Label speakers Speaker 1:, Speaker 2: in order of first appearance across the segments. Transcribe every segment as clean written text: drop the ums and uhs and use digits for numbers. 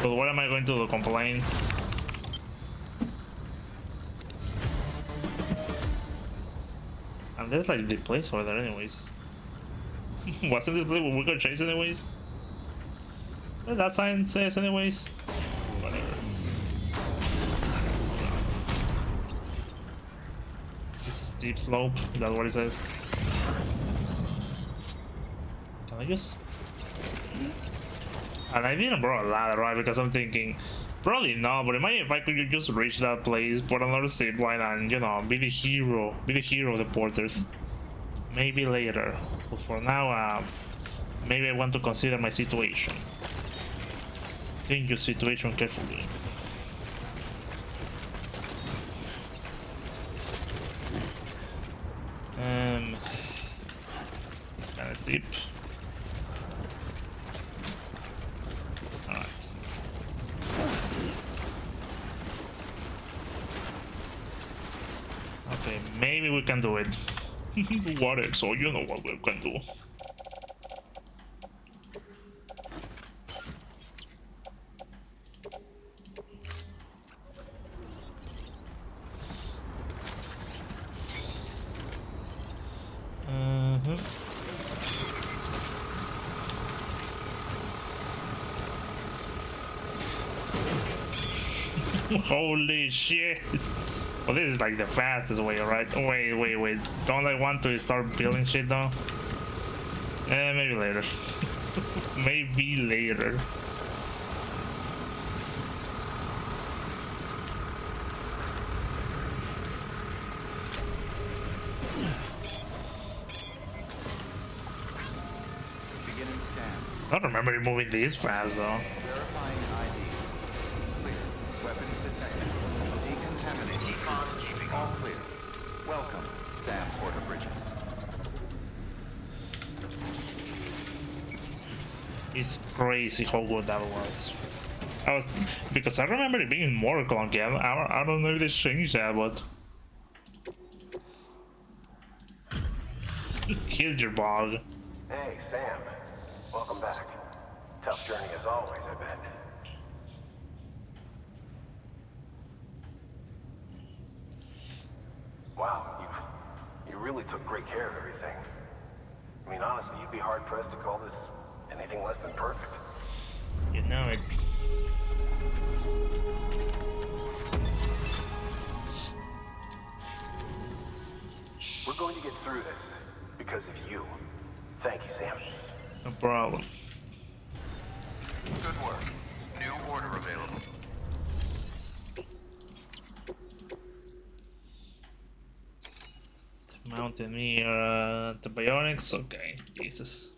Speaker 1: But what am I going to do? Complain? And there's like the place over there anyways. Wasn't this place we got chased anyways? What that sign says anyways? Whatever. This is steep slope, that's what it says. Can I just... And I didn't brought a ladder, right? Because I'm thinking, probably not, but imagine if I could just reach that place, put another zip line, and, you know, be the hero of the porters. Maybe later. But for now, maybe I want to consider my situation. Think your situation carefully. Kind of steep. Alright. Okay, maybe we can do it. Water, so you know what we can do. Holy shit! Well, this is like the fastest way, right? Wait. Don't I want to start building shit though? Maybe later. Maybe later.
Speaker 2: Beginning scan.
Speaker 1: I don't remember it moving this fast though.
Speaker 2: Verifying ID. Clear. Weapons detected. Decontaminating. Recon keeping all clear. Welcome, Sam Porter Bridges.
Speaker 1: It's crazy how good that was. Because I remember it being more clunky. I don't know if they changed that, but here's your bug.
Speaker 3: Hey, Sam. Welcome back. Tough journey as always, I bet. Wow, you really took great care of everything. I mean, honestly, you'd be hard-pressed to call this anything less than perfect.
Speaker 1: You know it.
Speaker 3: We're going to get through this because of you. Thank you, Sam.
Speaker 1: No problem.
Speaker 2: Good work. New order available.
Speaker 1: Mountaineer, the bionics. Okay, Jesus.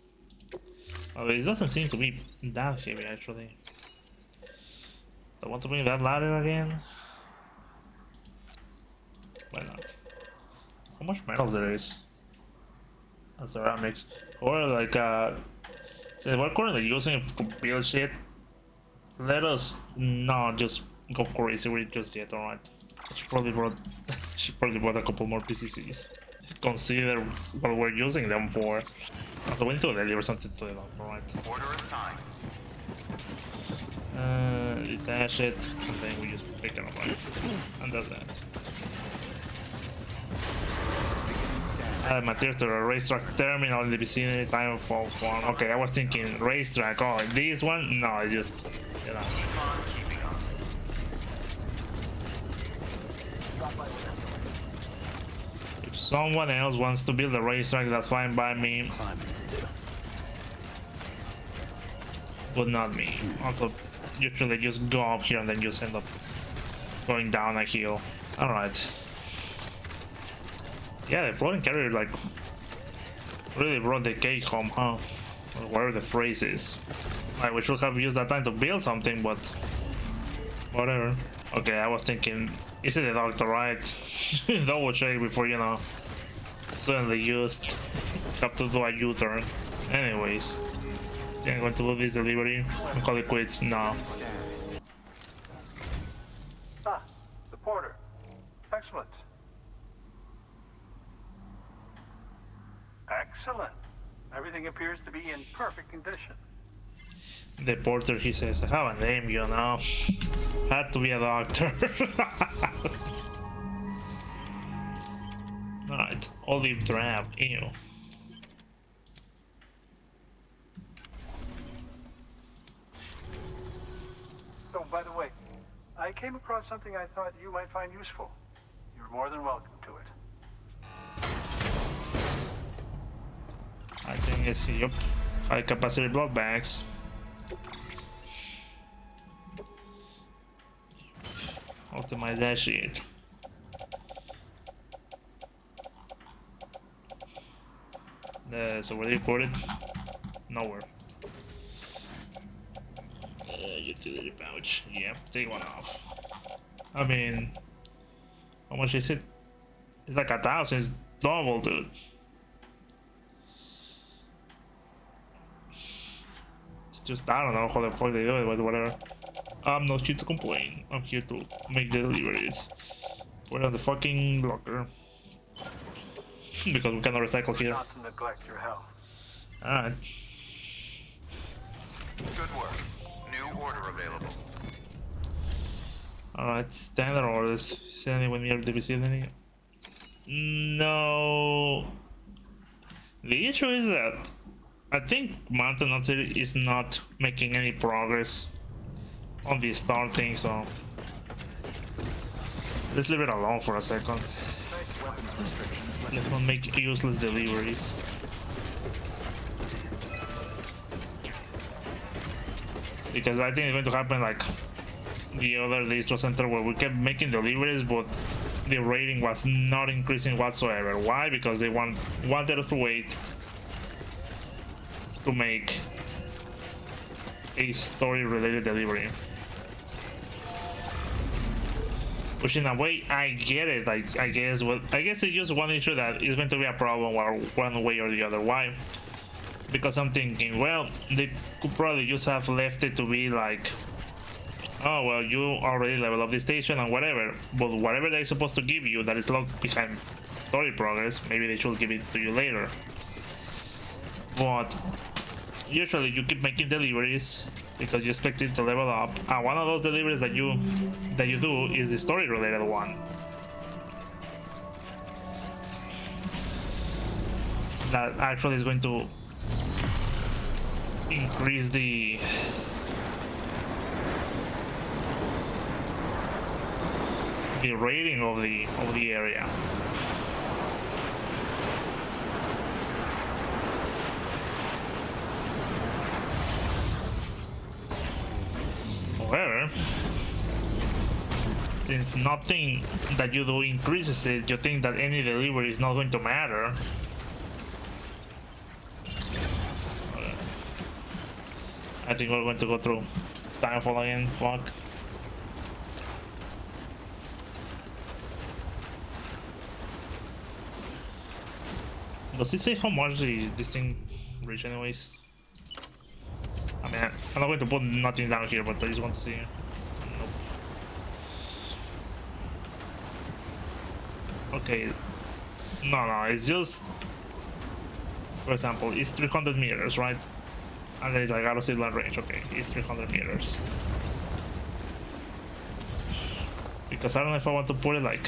Speaker 1: Oh, it doesn't seem to be that heavy actually. I want to bring that ladder again. Why not? How much metal there is? Ceramics. Or like since we're currently using it to build shit, let us not just go crazy with it just yet, alright? She probably brought a couple more PCCs. Consider what we're using them for. So we need to deliver something to them, alright?
Speaker 2: Order assigned.
Speaker 1: Detach it, and then we just pick it up, right? And that's that. Add materials to the racetrack terminal in the vicinity, time for form. Okay, I was thinking racetrack. Oh, this one? No, I just, you know.
Speaker 2: Recon keeping up.
Speaker 1: If someone else wants to build a racetrack, that's fine by me. But not me. Also, usually just go up here and then just end up going down a hill. Alright. Yeah, the floating carrier like really brought the cake home, huh? Or whatever the phrase is. Like, we should have used that time to build something, but whatever. Okay, I was thinking, is it the doctor, right? Double check before, you know, suddenly used. Have to do a U-turn. Anyways, I'm going to do this delivery and call it quits now.
Speaker 3: Ah, the porter. Excellent. Excellent. Everything appears to be in perfect condition.
Speaker 1: The porter, he says, I have a name, you know. Had to be a doctor. Alright, olive drab, ew.
Speaker 4: Oh, by the way, I came across something I thought you might find useful. You're more than welcome to it.
Speaker 1: I think it's, yup, high capacity blood bags. Optimize that shit. So where do you put it? Nowhere. Utility pouch. Yeah, take one off. I mean, how much is it? It's like 1,000. It's double, dude. It's just, I don't know how the fuck they do it, but whatever. I'm not here to complain. I'm here to make the deliveries. Put it on the fucking locker. Because we cannot recycle here.
Speaker 4: Not to neglect your health.
Speaker 1: Alright.
Speaker 2: Good work. New order available.
Speaker 1: Alright, standard orders. Is anyone near the vicinity? No. The issue is that I think Mountain City is not making any progress on the starting, so let's leave it alone for a second. Let's not make useless deliveries. Because I think it's going to happen like the other distro center where we kept making deliveries, but the rating was not increasing whatsoever. Why? Because they wanted us to wait to make a story-related delivery. Which in a way, I get it. I guess it's just one issue that is going to be a problem one way or the other. Why? Because I'm thinking, well, they could probably just have left it to be like, oh well, you already leveled up the station and whatever. But whatever they're supposed to give you that is locked behind story progress, maybe they should give it to you later. But usually you keep making deliveries because you expect it to level up, and one of those deliveries that you do is the story related one. That actually is going to increase the rating of the area. However, since nothing that you do increases it, you think that any delivery is not going to matter. I think we're going to go through Timefall again. Fuck. Does it say how much this thing reach anyways? I mean, I'm not going to put nothing down here, but I just want to see. Nope. Okay. No, it's just, for example, it's 300 meters, right? And then it's like out of sight range. Okay, it's 300 meters. Because I don't know if I want to put it like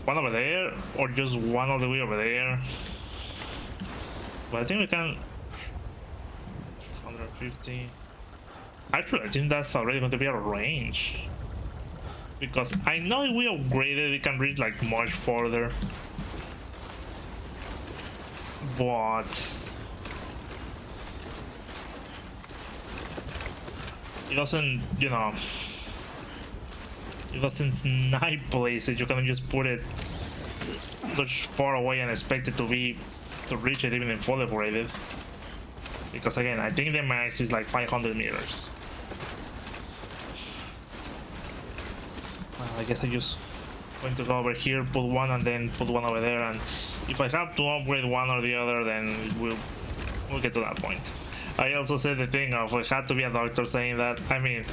Speaker 1: one over there or just one all the way over there. But I think we can. 150. Actually, I think that's already going to be out of range. Because I know if we upgrade it, we can reach like much further. But it doesn't, you know, it doesn't snipe places. You can just put it such far away and expect it to reach it even if fully upgraded. Because again, I think the max is like 500 meters. I guess I just going to go over here, put one, and then put one over there. And if I have to upgrade one or the other, then we'll get to that point. I also said the thing of it had to be a doctor saying that. I mean,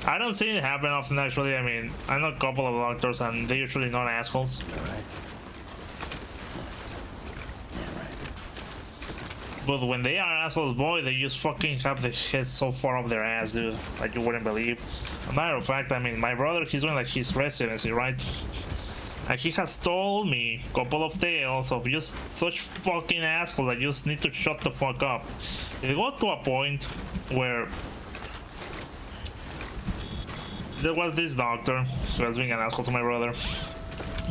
Speaker 1: I don't see it happen often actually. I mean, I know a couple of doctors and they're usually not assholes. But when they are assholes, boy, they just fucking have the head so far up their ass, dude, like you wouldn't believe. As a matter of fact, I mean, my brother, he's doing like his residency, right? And he has told me a couple of tales of just such fucking assholes that just need to shut the fuck up. It got to a point where there was this doctor who was being an asshole to my brother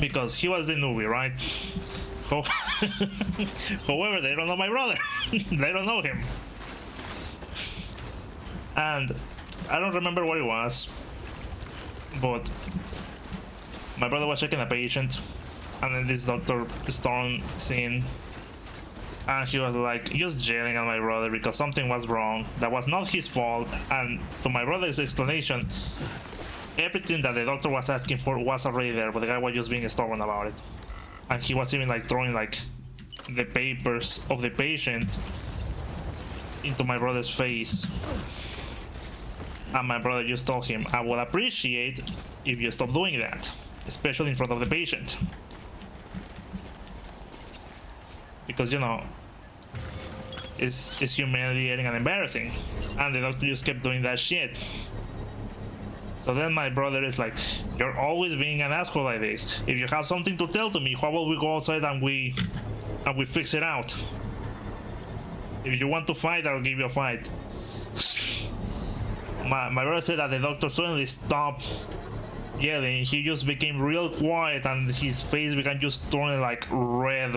Speaker 1: because he was the newbie, right? However, they don't know my brother. They don't know him. And I don't remember what it was, but my brother was checking a patient, and then this doctor stormed in, and he was like just yelling at my brother because something was wrong. That was not his fault, and to my brother's explanation, everything that the doctor was asking for was already there, but the guy was just being stubborn about it. And he was even like throwing like the papers of the patient into my brother's face. And my brother just told him, I would appreciate if you stop doing that, especially in front of the patient. Because, you know, it's humiliating and embarrassing. And the doctor just kept doing that shit. So then my brother is like, you're always being an asshole like this. If you have something to tell to me, how about we go outside and we fix it out? If you want to fight, I'll give you a fight. My brother said that the doctor suddenly stopped yelling. He just became real quiet and his face began just turning like red.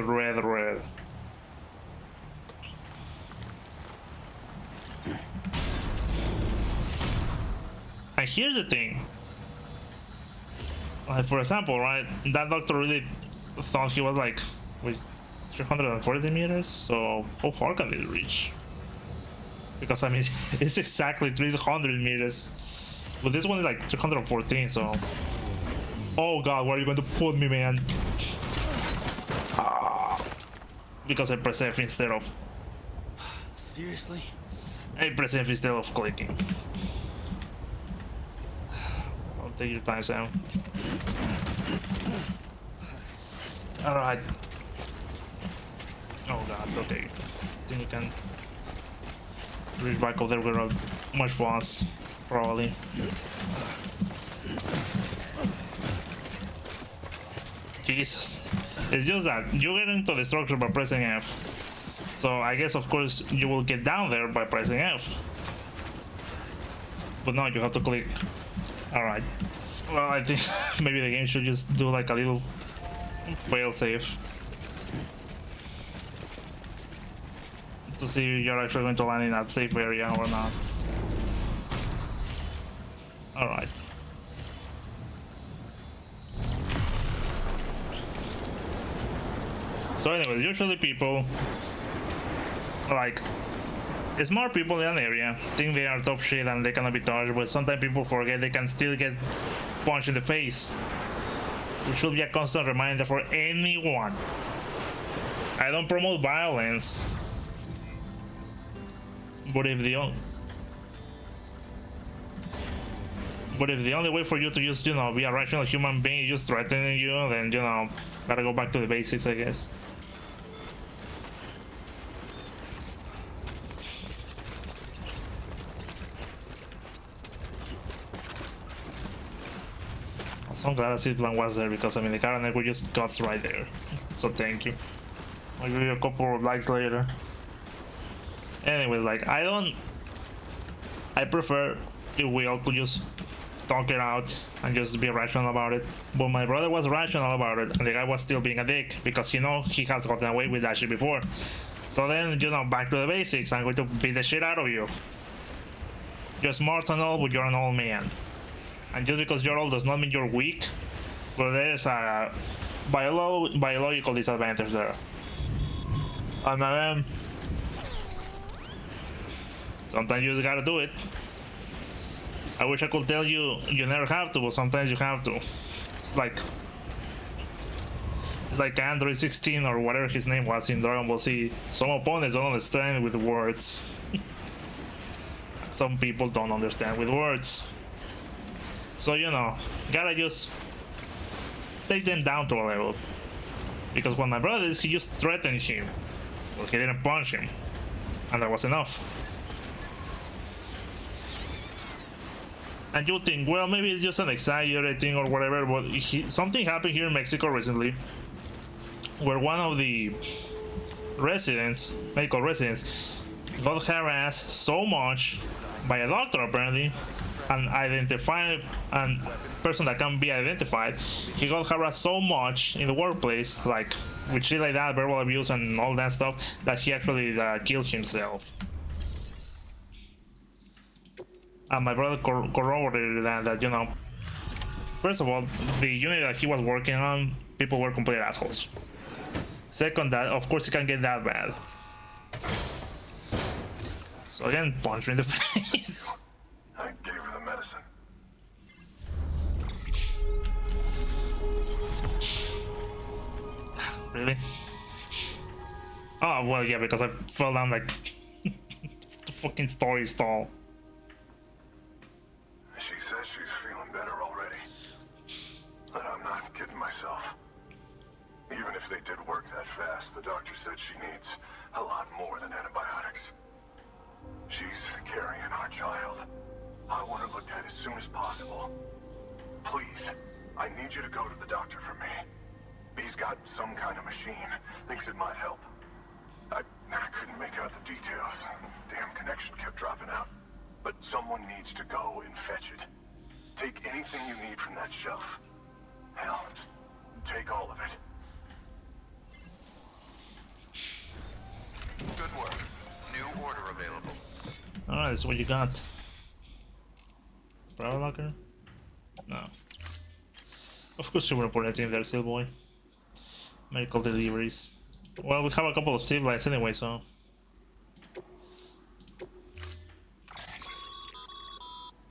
Speaker 1: And here's the thing, like for example, right, that doctor really thought he was like with 340 meters, so how far can they reach? Because I mean, it's exactly 300 meters, but this one is like 314, so oh god, where are you going to put me, man? Because I press F instead of
Speaker 5: Seriously?
Speaker 1: I press F instead of clicking. Take your time, Sam. Alright. Oh god, okay. I think we can reach back over there with much fast, probably. Jesus. It's just that you get into the structure by pressing F. So I guess of course you will get down there by pressing F. But no, you have to click. Alright. Well, I think maybe the game should just do like a little failsafe to see if you're actually going to land in that safe area or not. Alright. So anyways, usually people like smart people in an area think they are tough shit and they cannot be touched, but sometimes people forget they can still get punched in the face, which should be a constant reminder for anyone. I don't promote violence, but if the only way for you to just, you know, be a rational human being is just threatening you, then, you know, gotta go back to the basics, I guess. So I'm glad that seed plan was there because I mean the Karanek were just guts right there. So thank you. I'll give you a couple of likes later. Anyways, like I prefer if we all could just talk it out and just be rational about it. But my brother was rational about it and the guy was still being a dick because, you know, he has gotten away with that shit before. So then, you know, back to the basics. I'm going to beat the shit out of you. You're smart and all, but you're an old man. And just because you're old does not mean you're weak, but there's a biological disadvantage there. And then sometimes you just gotta do it. I wish I could tell you you never have to, but sometimes you have to. It's like Android 16 or whatever his name was in Dragon Ball Z. Some opponents don't understand with words. Some people don't understand with words. So, you know, gotta just take them down to a level. Because when my brother is, he just threatened him. Well, he didn't punch him. and that was enough. And you think, well, maybe it's just an exaggerating or whatever, but something happened here in Mexico recently where one of the residents, medical residents, got harassed so much by a doctor apparently, an identified and person that can be identified. He got harassed so much in the workplace, like with shit like that, verbal abuse and all that stuff, that he actually killed himself. And my brother corroborated that, you know, first of all, the unit that he was working on, people were complete assholes. Second, that of course it can get that bad. So again, punch me in the face.
Speaker 3: I gave her the medicine.
Speaker 1: Really? Oh, well, yeah, because I fell down like the fucking story stall.
Speaker 3: She says she's feeling better already. But I'm not kidding myself. Even if they did work that fast, the doctor said she needs a lot more than antibiotics. She's carrying our child. I want her looked at as soon as possible. Please, I need you to go to the doctor for me. He's got some kind of machine. Thinks it might help. I couldn't make out the details. Damn connection kept dropping out. But someone needs to go and fetch it. Take anything you need from that shelf. Hell, just take all of it.
Speaker 2: Good work. New order available.
Speaker 1: Alright, that's what you got. Power locker? No. Of course you wouldn't put anything in there, still boy. Medical deliveries. Well, we have a couple of civilians anyway, so.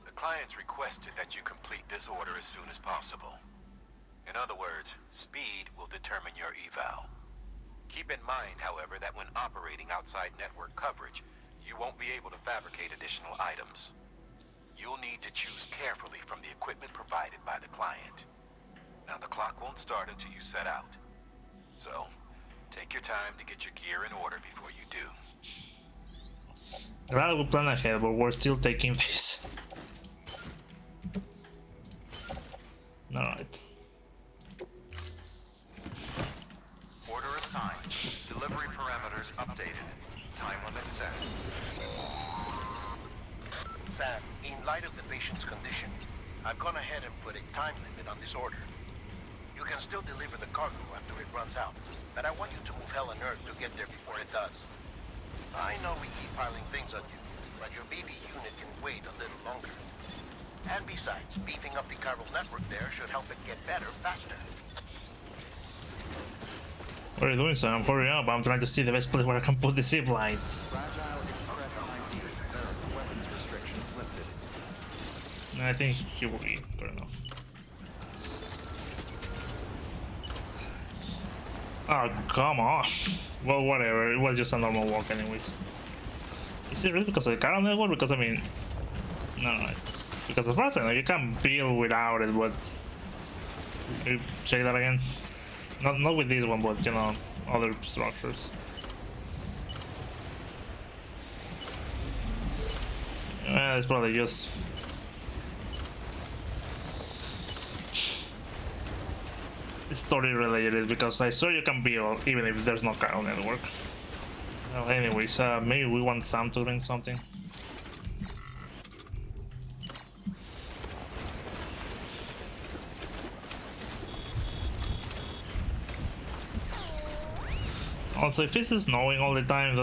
Speaker 6: The clients requested that you complete this order as soon as possible. In other words, speed will determine your eval. Keep in mind, however, that when operating outside network coverage, you won't be able to fabricate additional items. You'll need to choose carefully from the equipment provided by the client. Now, the clock won't start until you set out. So, take your time to get your gear in order before you do.
Speaker 1: Rather we plan ahead, but we're still taking this. Alright.
Speaker 2: Order assigned. Delivery parameters updated. Time limit set.
Speaker 7: Sam, in light of the patient's condition, I've gone ahead and put a time limit on this order. You can still deliver the cargo after it runs out, but I want you to move hell and earth to get there before it does. I know we keep piling things on you, but your BB unit can wait a little longer. And besides, beefing up the chiral network there should help it get better faster.
Speaker 1: What are you doing, Sam? Hurry up, I'm trying to see the best place where I can put the zip line.
Speaker 2: Fragile Express ID. Weapons restrictions lifted.
Speaker 1: I think he will be good enough. Oh, come on. Well, whatever. It was just a normal walk anyways. Is it really because of the chiral network? Because, I mean... No. Because as far as I know, you can build without it, but... You check that again? Not with this one, but, you know, other structures. It's probably just... story related, because I saw you can build even if there's no chiral network. Well, anyways, maybe we want Sam to bring something. Also, if it's snowing all the time,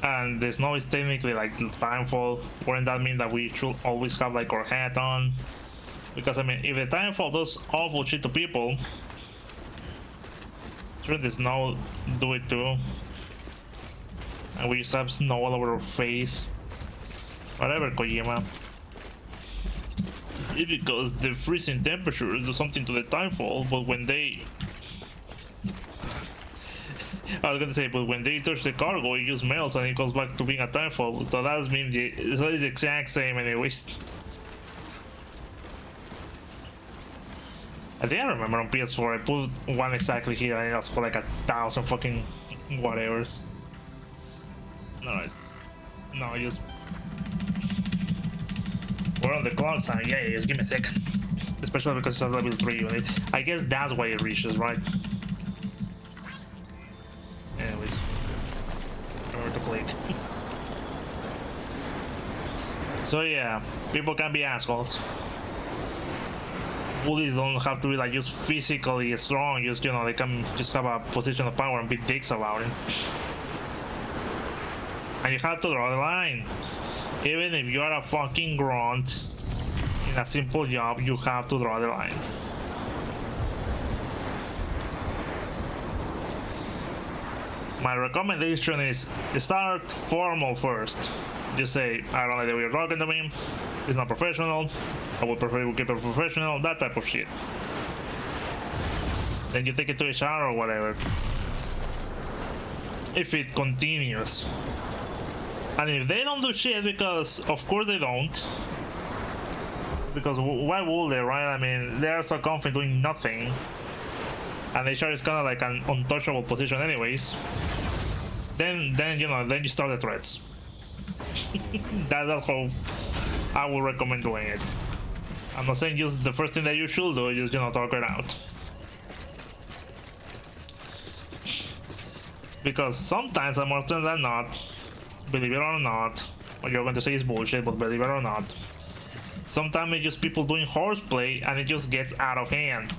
Speaker 1: and the snow is technically like timefall, wouldn't that mean that we should always have like our hat on? Because I mean, if the timefall does awful shit to people, shouldn't the snow do it too? And we just have snow all over our face. Whatever, Kojima. It's because the freezing temperatures do something to the timefall, but when they... I was gonna say, but when they touch the cargo, it just melts and it goes back to being a timefall. So that's mean so it's the exact same anyways. I think I remember on PS4 I put one exactly here and it was for like 1,000 fucking whatevers. Alright. No, just... We're on the clock time. Yeah, just give me a second. Especially because it's a level 3 unit. I guess that's why it reaches, right? Anyways. Remember to click. So yeah, people can be assholes. Bullies don't have to be like just physically strong, just, you know, they can just have a position of power and be dicks about it. And you have to draw the line. Even if you are a fucking grunt in a simple job, you have to draw the line. My recommendation is start formal first. Just say, I don't like the way you're talking to me, it's not professional, I would prefer you keep it professional, that type of shit. Then you take it to HR or whatever. If it continues. And if they don't do shit, because of course they don't. Because why would they, right? I mean, they are so confident doing nothing. And HR is kind of like an untouchable position anyways. Then you know, then you start the threats. That's how I would recommend doing it. I'm not saying just the first thing that you should do, just, you know, talk it out. Because sometimes, more often than not, believe it or not, what you're going to say is bullshit, but believe it or not, sometimes it's just people doing horseplay and it just gets out of hand.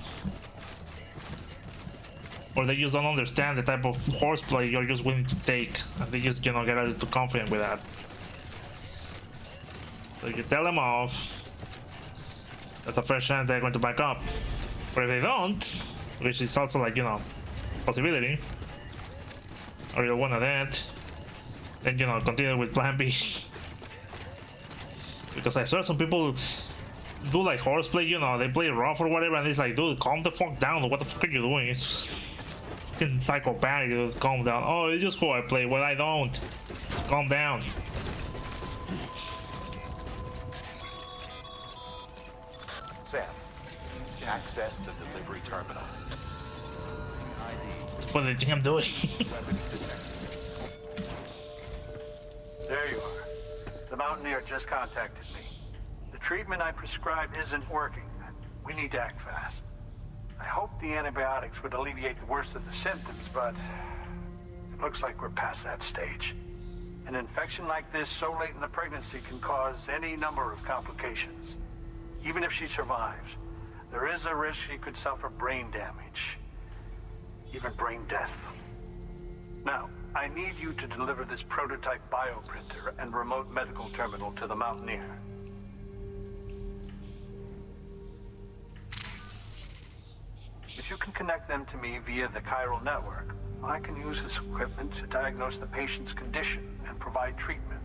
Speaker 1: Or they just don't understand the type of horseplay you're just willing to take, and they just, you know, get a little too confident with that. So you tell them off, that's a fair chance they're going to back up. But if they don't, which is also like, you know, possibility, or you're one of that, then, you know, continue with plan B. Because I swear some people do like horseplay, you know, they play rough or whatever, and it's like, dude, calm the fuck down, what the fuck are you doing? It's fucking psychopathic, dude, calm down. Oh, it's just who I play, well, I don't. Calm down.
Speaker 6: Sam, access the delivery terminal.
Speaker 1: What do you think I'm doing?
Speaker 4: There you are. The Mountaineer just contacted me. The treatment I prescribed isn't working. We need to act fast. I hope the antibiotics would alleviate the worst of the symptoms, but it looks like we're past that stage. An infection like this so late in the pregnancy can cause any number of complications. Even if she survives, there is a risk she could suffer brain damage, even brain death. Now, I need you to deliver this prototype bioprinter and remote medical terminal to the Mountaineer. If you can connect them to me via the chiral network, I can use this equipment to diagnose the patient's condition and provide treatment.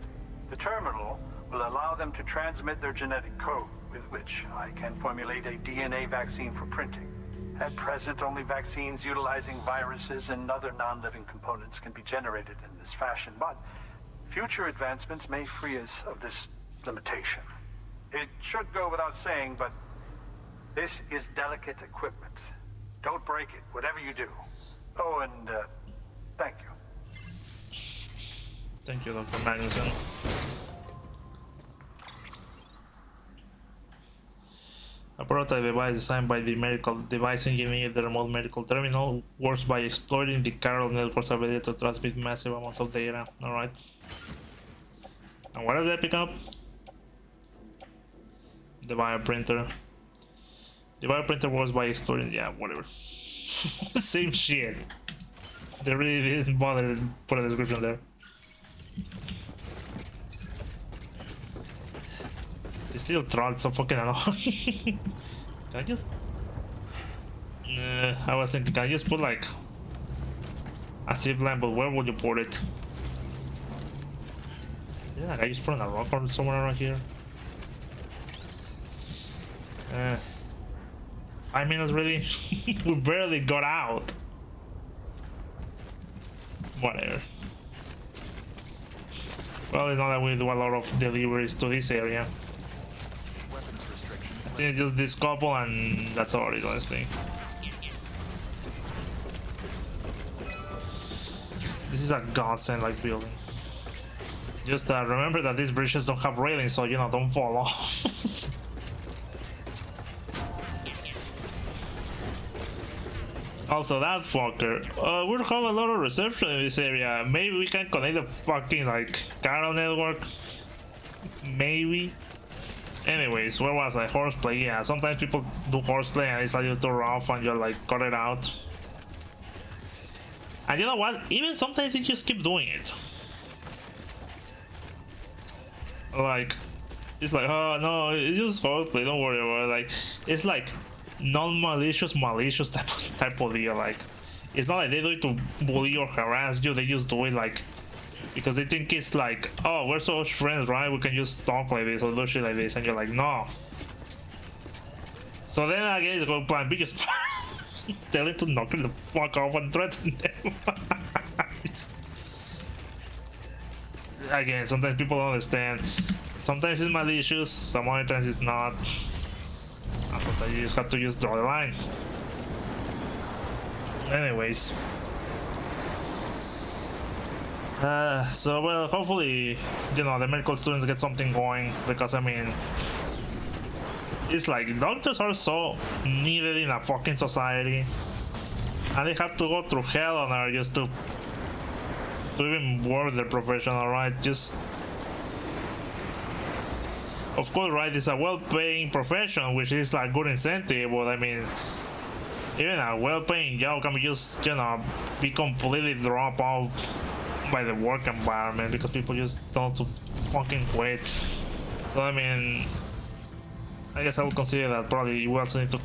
Speaker 4: The terminal will allow them to transmit their genetic code, with which I can formulate a DNA vaccine for printing. At present, only vaccines utilizing viruses and other non-living components can be generated in this fashion, but future advancements may free us of this limitation. It should go without saying, but this is delicate equipment. Don't break it, whatever you do. Oh, and thank you.
Speaker 1: Thank you, Dr. Magnuson. A prototype device designed by the medical device engineer, the remote medical terminal, works by exploiting the chiral network's ability to transmit massive amounts of data. Alright. And what does that pick up? The bioprinter. The bioprinter works by exploiting, yeah, whatever. Same shit. They really didn't bother to put a description there. They still trolled so fucking annoying. Can I just... I was thinking, can I just put like a zip line, but where would you put it? Yeah, I just put on a rock or somewhere around here. 5 minutes really? We barely got out. Whatever. Well, it's not that we do a lot of deliveries to this area. I think it's just this couple and that's all it is, honestly. This is a godsend like building. Just remember that these bridges don't have railings, so you know, don't fall off. Also, that fucker. We have a lot of reception in this area. Maybe we can connect the fucking like Carol network. Maybe. Anyways, where was I? Horseplay. Yeah, sometimes people do horseplay and it's a little too rough and you're like cut it out. And you know what? Even sometimes you just keep doing it. Like, it's like, oh no, it's just horseplay. Don't worry about it. Like, it's like non-malicious, malicious type of deal. Like, it's not like they do it to bully or harass you. They just do it like because they think it's like, oh, we're so friends, right? We can just talk like this or do shit like this, and you're like, no. So then again, it's going to plan B, just tell him to knock it the fuck off and threaten them. Again, sometimes people don't understand. Sometimes it's malicious, some other times it's not. And sometimes you just have to just draw the line. Anyways. So well, hopefully, you know, the medical students get something going, because I mean, it's like doctors are so needed in a fucking society, and they have to go through hell on earth just to even work their profession, alright? Just, of course, right, it's a well-paying profession, which is like good incentive, but I mean, even a well-paying job can just, you know, be completely dropped off by the work environment because people just don't fucking quit. So I mean, I guess I would consider that probably we also need to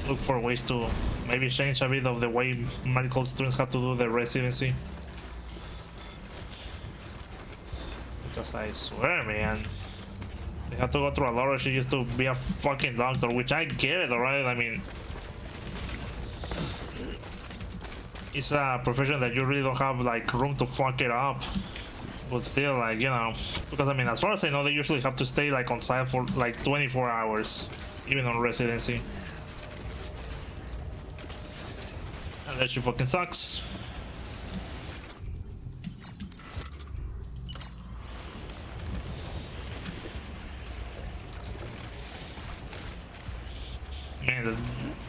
Speaker 1: look for ways to maybe change a bit of the way medical students have to do their residency. Because I swear, man, they have to go through a lot of shit just to be a fucking doctor, which I get it, alright? I mean, it's a profession that you really don't have like room to fuck it up, but still, like, you know, because I mean, as far as I know, they usually have to stay like on site for like 24 hours, even on residency, and that shit fucking sucks. Man, that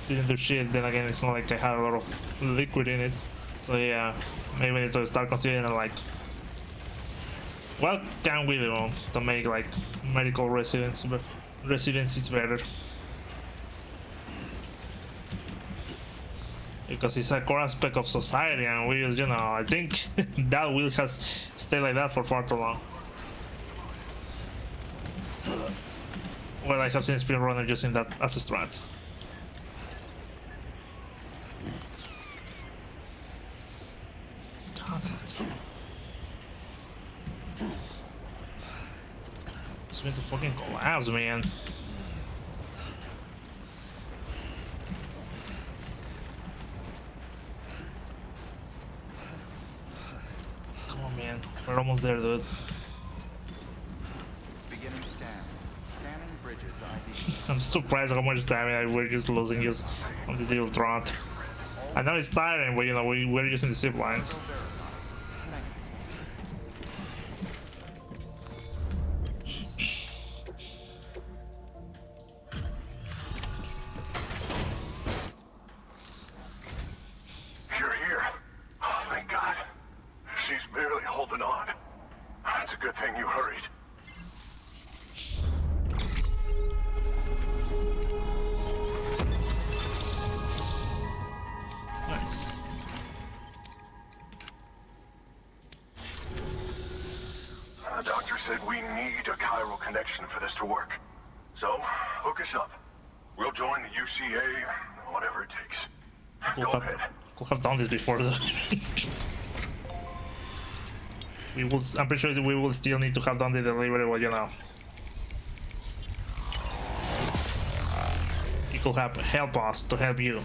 Speaker 1: didn't do shit. Then again, it's not like I had a lot of liquid in it. So yeah, maybe we need to start considering like, what can we do to make like medical residencies better? Because it's a core aspect of society, and we just, you know, I think that will has stayed like that for far too long. Well, I have seen speedrunners using that as a strat. It's going to fucking collapse, man. Come on, man. We're almost there, dude.
Speaker 2: Beginning scan. Scanning bridges ID.
Speaker 1: I'm surprised how much time we're just losing just on this little trot. I know it's tiring, but you know, we're using the zip lines.
Speaker 3: You're here. Oh, thank God. She's barely holding on. It's a good thing you hurried.
Speaker 1: Nice.
Speaker 3: The doctor said we need a chiral connection for this to work. So, hook us up. We'll join the UCA, whatever it takes. Go ahead.
Speaker 1: Could have done this before, though. I'm pretty sure we will still need to have done the delivery, well, you know. It could help us to help you.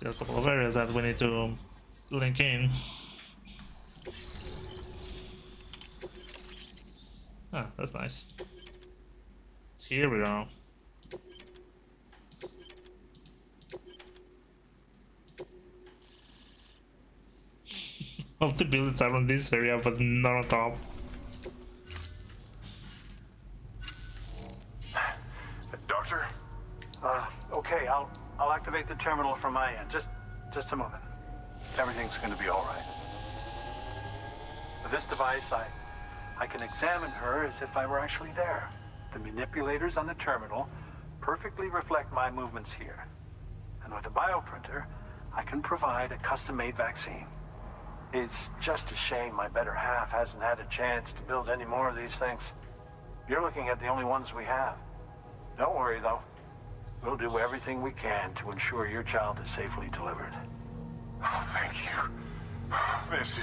Speaker 1: Still a couple of areas that we need to link in. Ah, that's nice. Here we go. All the buildings are on this area, but not on top.
Speaker 3: Doctor?
Speaker 4: Okay, I'll activate the terminal from my end. Just a moment. Everything's gonna be all right. With this device, I can examine her as if I were actually there. The manipulators on the terminal perfectly reflect my movements here. And with a bioprinter, I can provide a custom-made vaccine. It's just a shame my better half hasn't had a chance to build any more of these things. You're looking at the only ones we have. Don't worry, though. We'll do everything we can to ensure your child is safely delivered.
Speaker 3: Oh, thank you. This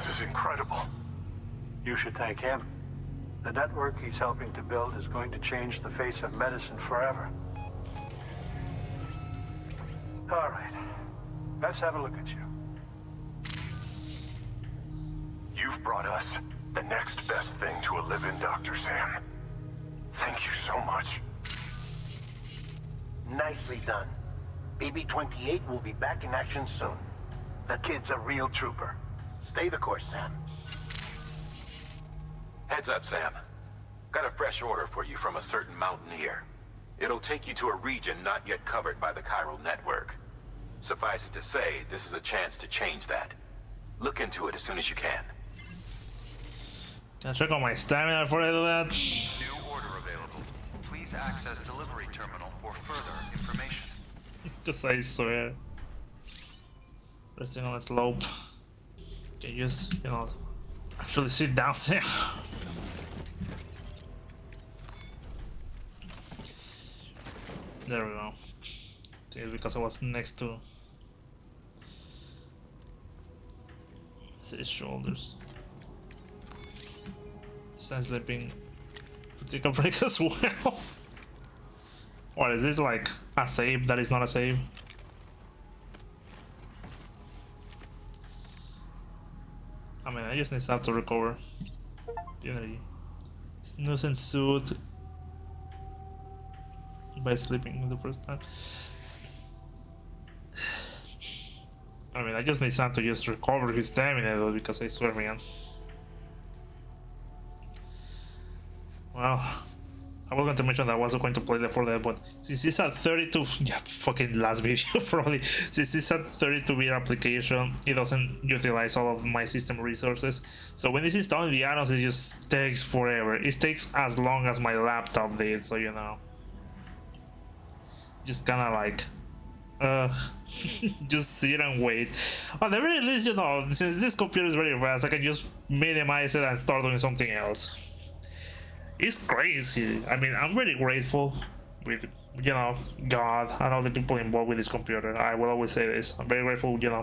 Speaker 3: is incredible.
Speaker 4: You should thank him. The network he's helping to build is going to change the face of medicine forever. All right. Let's have a look at you.
Speaker 3: You've brought us the next best thing to a live-in, Dr. Sam. Thank you so much.
Speaker 7: Nicely done. BB-28 will be back in action soon. The kid's a real trooper. Stay the course, Sam.
Speaker 6: Heads up, Sam. Got a fresh order for you from a certain mountaineer. It'll take you to a region not yet covered by the chiral network. Suffice it to say, this is a chance to change that. Look into it as soon as you can.
Speaker 1: Can I check on my stamina before I do that?
Speaker 2: New order available. Please access delivery terminal for further information.
Speaker 1: Because I swear. Resting on a slope. Can you just, you know, actually sit down there? There we go. I think it's because I was next to his shoulders. Stands slipping. Take a break as well. What is this, like a save that is not a save? I mean, I just need stuff to recover. Unity. Snooze and suit by sleeping the first time. I mean, I just need Sam to just recover his stamina though, because I swear, man. Well, I was going to mention that I wasn't going to play Left 4 Dead, but since it's a 32, yeah, fucking last video probably. Since it's a 32-bit application, it doesn't utilize all of my system resources. So when this is done, the add-ons, it just takes forever. It takes as long as my laptop did, so you know. Just kind of like, just sit and wait. At the very least, you know, since this computer is very fast, I can just minimize it and start doing something else. It's crazy. I mean, I'm really grateful with, you know, God and all the people involved with this computer. I will always say this. I'm very grateful, you know,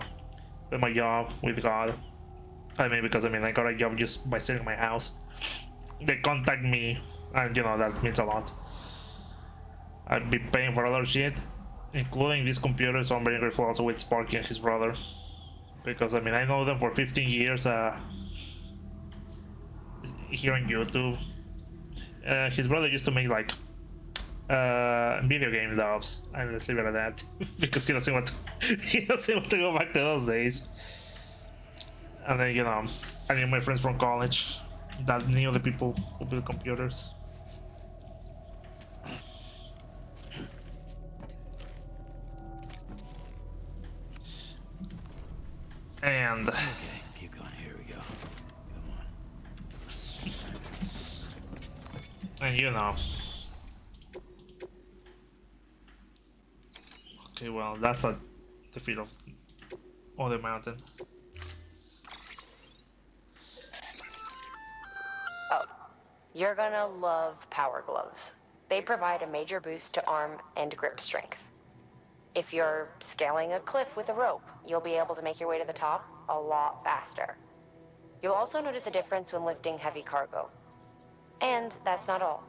Speaker 1: with my job, with God. I mean, because I mean, I got a job just by sitting in my house. They contact me, and you know, that means a lot. I'd be paying for other shit, including this computer, so I'm very grateful also with Sparky and his brother. Because I mean, I know them for 15 years here on YouTube. His brother used to make like video game dubs, and let's leave it at that. Because he doesn't want to go back to those days. And then, you know, I knew my friends from college that knew the people who build computers. And
Speaker 5: Okay, keep going. Here we go. Come on.
Speaker 1: and you know. Okay, well, that's a defeat of the mountain.
Speaker 8: Oh, you're gonna love power gloves. They provide a major boost to arm and grip strength. If you're scaling a cliff with a rope, you'll be able to make your way to the top a lot faster. You'll also notice a difference when lifting heavy cargo. And that's not all.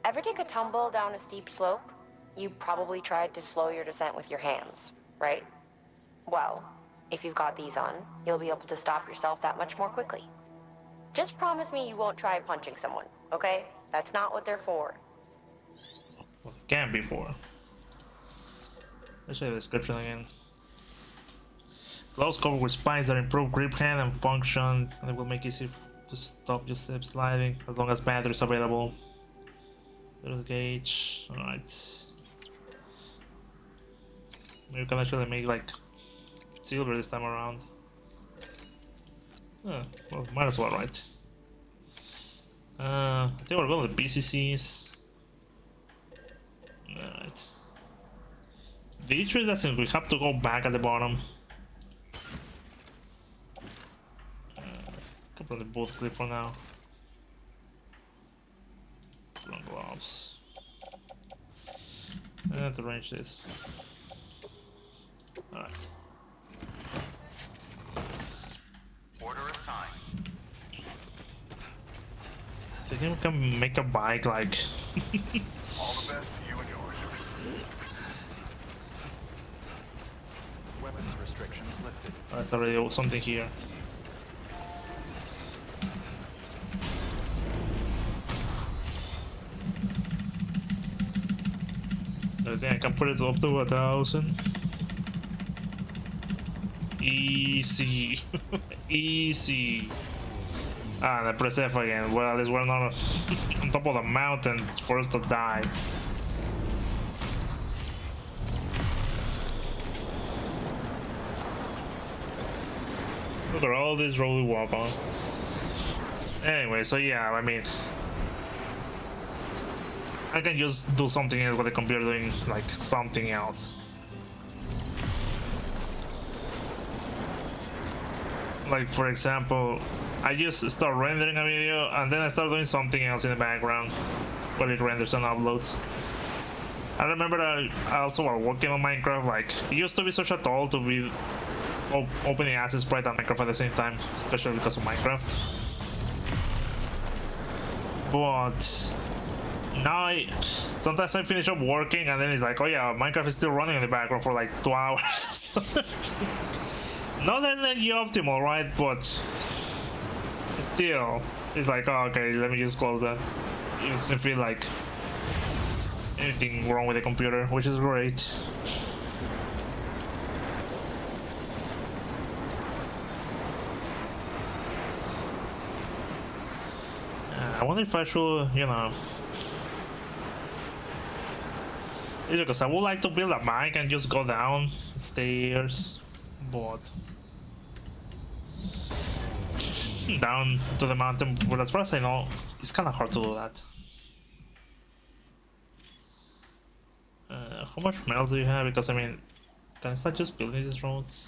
Speaker 8: Ever take a tumble down a steep slope? You probably tried to slow your descent with your hands. right? Well, if you've got these on, you'll be able to stop yourself that much more quickly. Just promise me you won't try punching someone, okay? That's not what they're for.
Speaker 1: Well, it can be for. Let's show you the description again. Gloves covered with spines that improve grip, hand, and function, and it will make it easy to stop your slip sliding as long as battery is available. There's a gauge. Alright. Maybe we can actually make like silver this time around. Well, might as well, right? I think we're going with the BCCs. Alright. The issue is that since we have to go back at the bottom. Can put the both clip for now. Long gloves. And to range this. Alright.
Speaker 2: Order assigned.
Speaker 1: I think we can make a bike like.
Speaker 3: All the best to you and yours.
Speaker 2: Weapons restrictions lifted.
Speaker 1: That's already something here. I think I can put it up to 1,000. Easy. Easy. Ah, and I press F again. Well, at least we're not on top of the mountain for us to die. Look at all this road we walk on. Anyway, so yeah, I mean, I can just do something else with the computer doing like something else. Like for example, I just start rendering a video and then I start doing something else in the background while it renders and uploads. I remember that also while working on Minecraft, like it used to be such a toll to be opening access sprite and Minecraft at the same time, especially because of Minecraft. But now sometimes I finish up working and then it's like, oh yeah, Minecraft is still running in the background for like 2 hours. Not that optimal, right? But still, it's like, oh, okay, let me just close that. It doesn't feel like anything wrong with the computer, which is great. I wonder if I should, you know, it's because I would like to build a bike and just go down stairs, but down to the mountain, but as far as I know, it's kind of hard to do that. How much metal do you have? Because I mean, can I start just building these roads?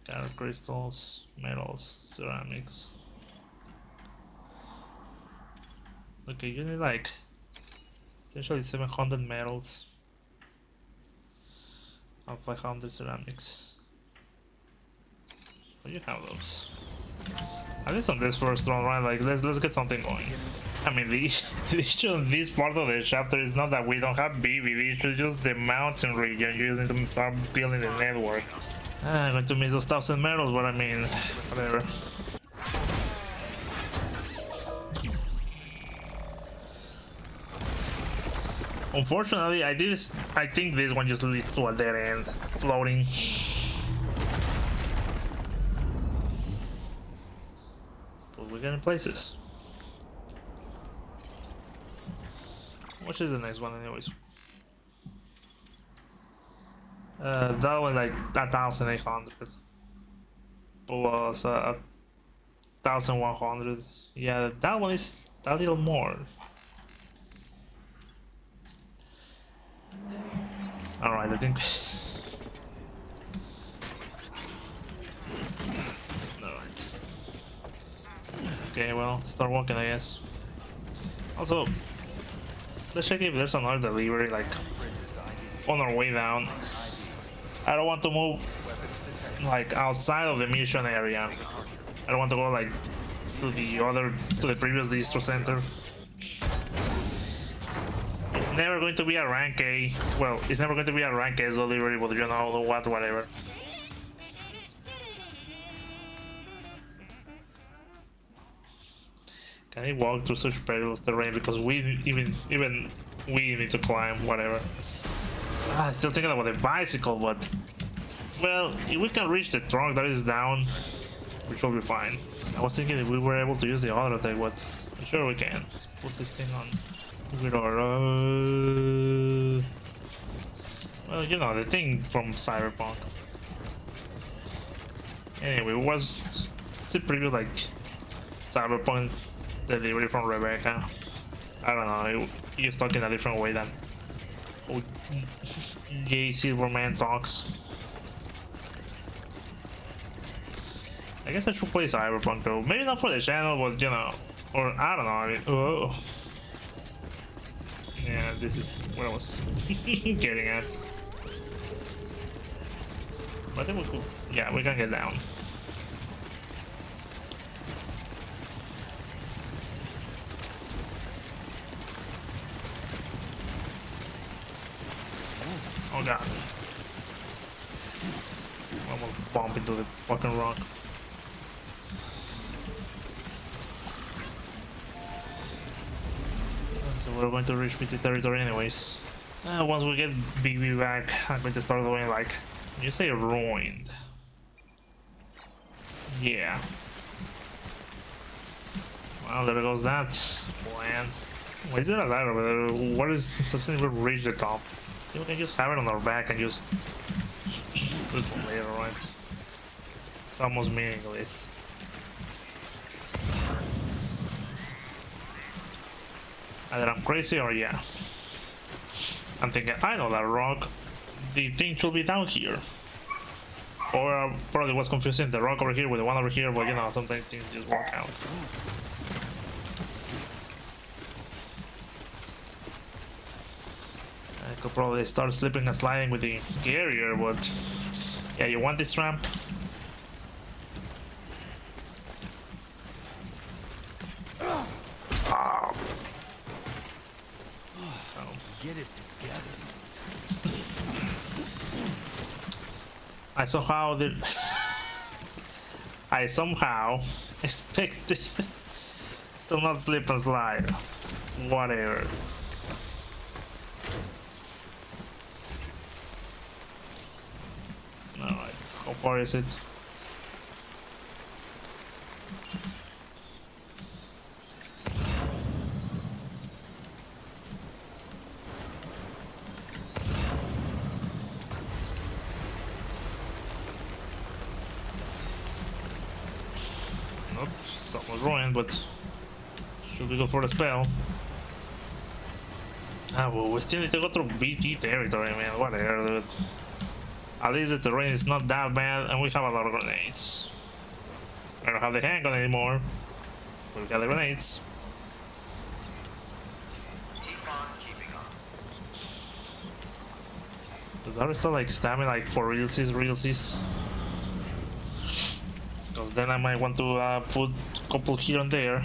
Speaker 1: Got crystals, metals, ceramics. Okay, you need like essentially 700 metals and 500 ceramics. But you have those. At least on this first run, right? Like let's get something going. I mean, the issue of this part of the chapter is not that we don't have BB, the issue is just the mountain region. You just need to start building the network. I'm going to miss those 1,000 metals, but I mean, whatever. Unfortunately, I think this one just leads to a dead end, floating. But we're getting places. Which is the next one, anyways? That was like 1,800 plus 1,100. Yeah, that one is a little more. Alright, I think. Alright. Okay, well, start walking, I guess. Also, let's check if there's another delivery, like, on our way down. I don't want to move, like, outside of the mission area. I don't want to go, like, to the previous distro center. It's never going to be a rank A. Well, it's never going to be a rank A delivery, but you know what, whatever. Can I walk through such perilous terrain? Because we even we need to climb, whatever. I'm still thinking about the bicycle, but well, if we can reach the trunk that is down, we should be fine. I was thinking if we were able to use the other thing, but I'm sure we can. Let's put this thing on. Well, you know, the thing from Cyberpunk. Anyway, it was pretty like Cyberpunk delivery from Rebecca. I don't know, he's talking a different way than Jay Silverman talks. I guess I should play Cyberpunk though. Maybe not for the channel, but you know, or I don't know. I mean, oh, yeah, this is what I was getting at. But then we could, yeah, we can get down. Oh god. I almost bump into the fucking rock. So we're going to reach BT territory anyways. Once we get BB back, I'm going to start doing like, you say ruined. Yeah. Well, there goes that plan. Why is there a ladder over there? What is, it doesn't even reach the top. We can just have it on our back and just do it for later, right? It's almost meaningless. Either I'm crazy or yeah. I'm thinking, I know that rock. The thing should be down here. Or probably was confusing the rock over here with the one over here, but you know, sometimes things just work out. I could probably start slipping and sliding with the carrier, but yeah, you want this ramp? Oh.
Speaker 5: Get it together.
Speaker 1: I somehow expected to not slip and slide. Whatever. Alright, how far is it? Nope, something was ruined, but should we go for the spell? Ah, well, we still need to go through BT territory, man. Whatever, dude. At least the terrain is not that bad, and we have a lot of grenades. I don't have the handgun anymore, but we got the grenades.
Speaker 2: Keep on keeping on.
Speaker 1: Does that also like stab me like for realsies? Because then I might want to put a couple here and there.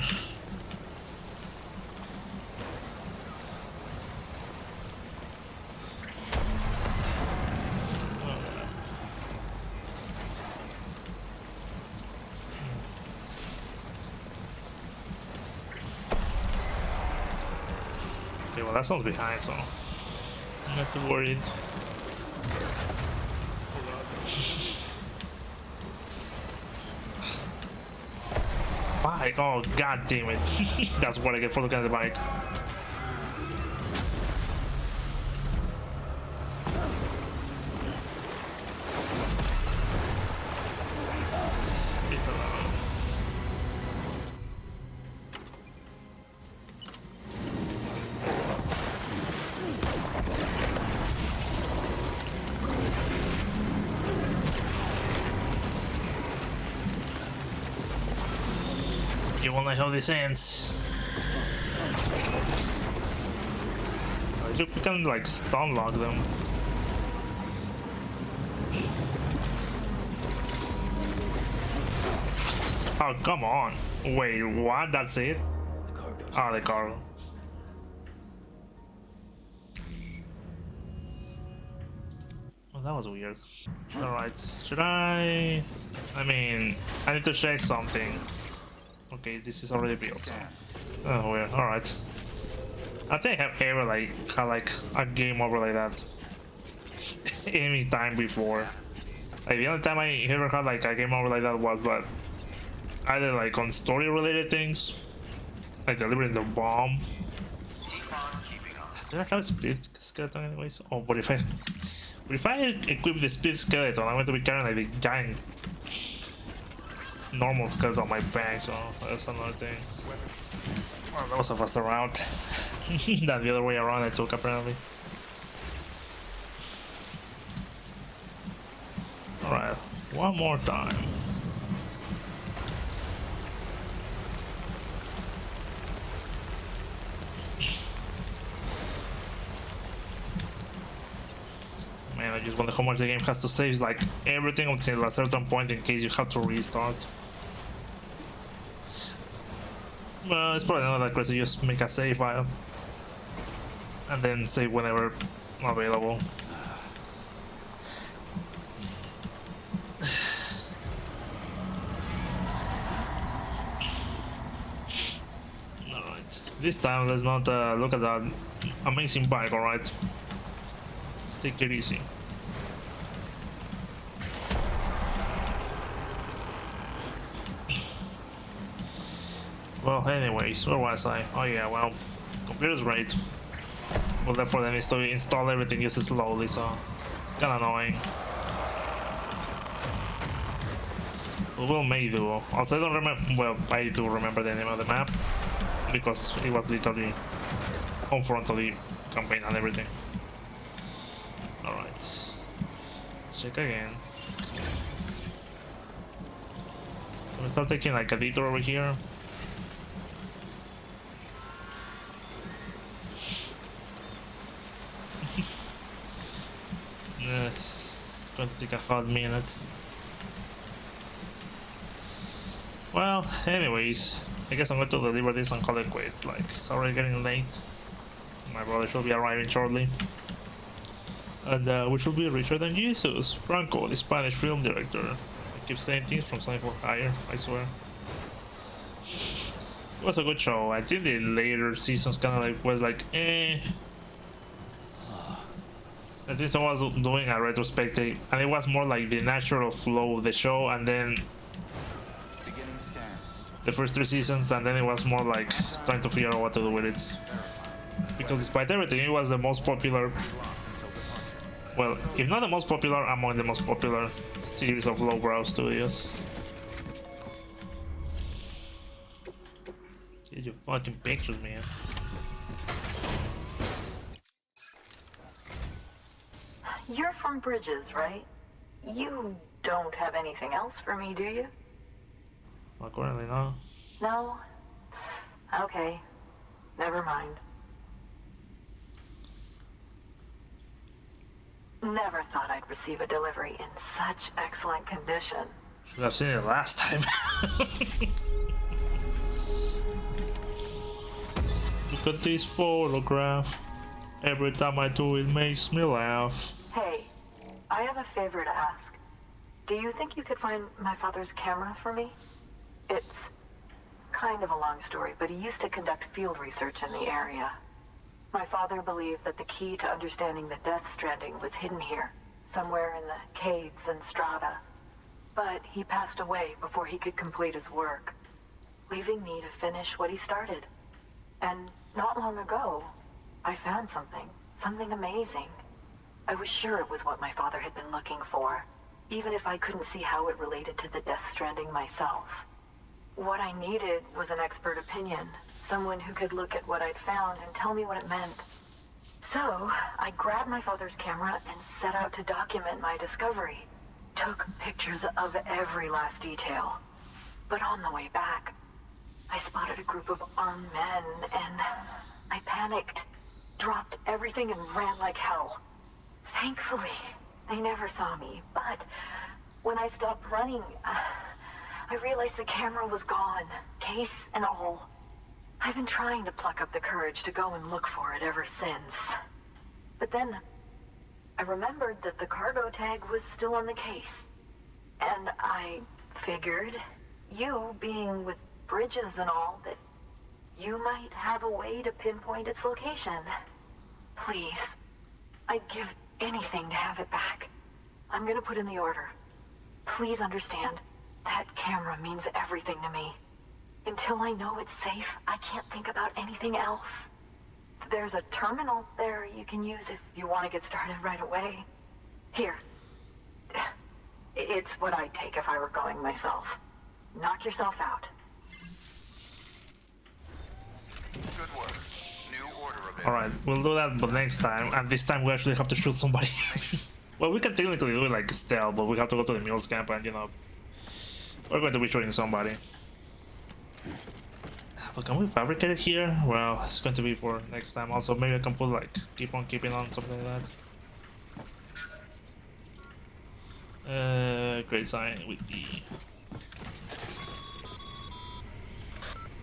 Speaker 1: Okay, well that sounds behind, so I'm not too worried. Bike, oh god damn it. That's what I get for looking at the bike. It's allowed. You wanna know how this ends? You can like stun lock them. Oh come on! Wait, what? That's it?
Speaker 5: The cargo's
Speaker 1: Ah, the cargo. that was weird. Alright, should I mean, I need to check something. Okay, this is already built. Oh, weird. Alright. I think I've ever had a game over like that any time before. Like the only time I ever had like a game over like that was that either like on story related things, like delivering the bomb. Did I have a split skeleton anyways? Oh, but if I equip the split skeleton, I'm going to be carrying like the giant normal skeleton on my back, so that's another thing. Well, that was a faster route than the other way around I took apparently. Alright, one more time. Man, I just wonder how much the game has to save like everything until a certain point in case you have to restart. Well, it's probably not that great to just make a save file and then save whenever available. Alright, this time let's not look at that amazing bike, alright? Take it easy. Well, anyways, where was I? Oh yeah, well, computer's great. Well, therefore then needs to install everything just slowly, so it's kinda annoying. Well, may do. Also, I don't remember. Well, I do remember the name of the map because it was literally on front of the campaign and everything. Alright. Check again. So we start taking like a detour over here. It's going to take a hot minute. Well, anyways, I guess I'm going to deliver this and call it quits. Like, it's already getting late. My brother should be arriving shortly. And which will be richer than Jesus. Franco, the Spanish film director. I keep saying things from something for hire, I swear. It was a good show. I think the later seasons kind of like was like, eh. At least I was doing a retrospective, and it was more like the natural flow of the show, and then the first 3 seasons, and then it was more like trying to figure out what to do with it. Because despite everything, it was the most popular. Well, if not the most popular, among the most popular series of lowbrow studios. Get your fucking pictures, man.
Speaker 9: You're from Bridges, right? You don't have anything else for me, do you?
Speaker 1: Not currently, no.
Speaker 9: No? Okay. Never mind. Never thought I'd receive a delivery in such excellent condition.
Speaker 1: Should have seen it last time. Look at this photograph. Every time I do it makes me laugh.
Speaker 9: Hey, I have a favor to ask. Do you think you could find my father's camera for me? It's kind of a long story, but he used to conduct field research in the area. My father believed that the key to understanding the Death Stranding was hidden here, somewhere in the caves and strata. But he passed away before he could complete his work, leaving me to finish what he started. And not long ago, I found something amazing. I was sure it was what my father had been looking for, even if I couldn't see how it related to the Death Stranding myself. What I needed was an expert opinion, someone who could look at what I'd found and tell me what it meant. So, I grabbed my father's camera and set out to document my discovery. Took pictures of every last detail. But on the way back, I spotted a group of armed men and I panicked, dropped everything and ran like hell. Thankfully, they never saw me, but when I stopped running, I realized the camera was gone, case and all. I've been trying to pluck up the courage to go and look for it ever since. But then, I remembered that the cargo tag was still on the case. And I figured, you being with Bridges and all, that you might have a way to pinpoint its location. Please. I'd give anything to have it back. I'm gonna put in the order. Please understand, that camera means everything to me. Until I know it's safe, I can't think about anything else. There's a terminal there you can use if you want to get started right away. Here. It's what I'd take if I were going myself. Knock yourself out.
Speaker 2: Good work. New order available.
Speaker 1: Alright, we'll do that, but next time. And this time we actually have to shoot somebody. Well, we can technically do it like stealth, but we have to go to the mules camp and, you know, we're going to be shooting somebody. But can we fabricate it here? Well, it's going to be for next time. Also, maybe I can put like keep on keeping on, something like that. Great sign with the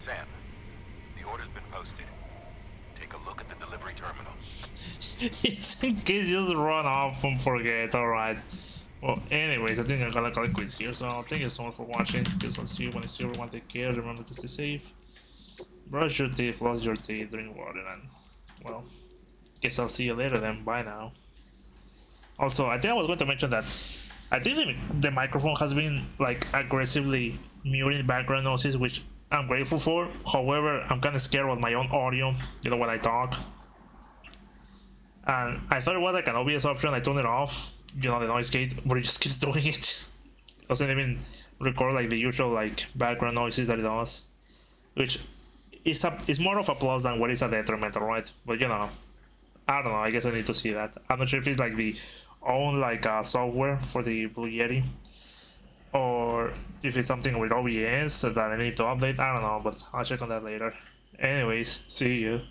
Speaker 6: Sam, the order's been posted. Take a look at the delivery terminal.
Speaker 1: Just in case you just run off and forget. Alright. Well, anyways, I think I'm gonna call it quits here. So thank you so much for watching. Guess I'll see you when I see everyone. Take care. Remember to stay safe. Brush your teeth, floss your teeth, drink water, and well, guess I'll see you later then. Bye now. Also, I think I was going to mention that I think the microphone has been like aggressively muting background noises, which I'm grateful for. However, I'm kind of scared with my own audio, you know, when I talk. And I thought it was like an obvious option. I turned it off, you know, the noise gate, but it just keeps doing it. It doesn't even record like the usual like background noises that it does, which is more of a plus than what is a detrimental, right? But you know, I don't know. I guess I need to see that. I'm not sure if it's like the own like software for the Blue Yeti, or if it's something with OBS that I need to update. I don't know, but I'll check on that later. Anyways, see you.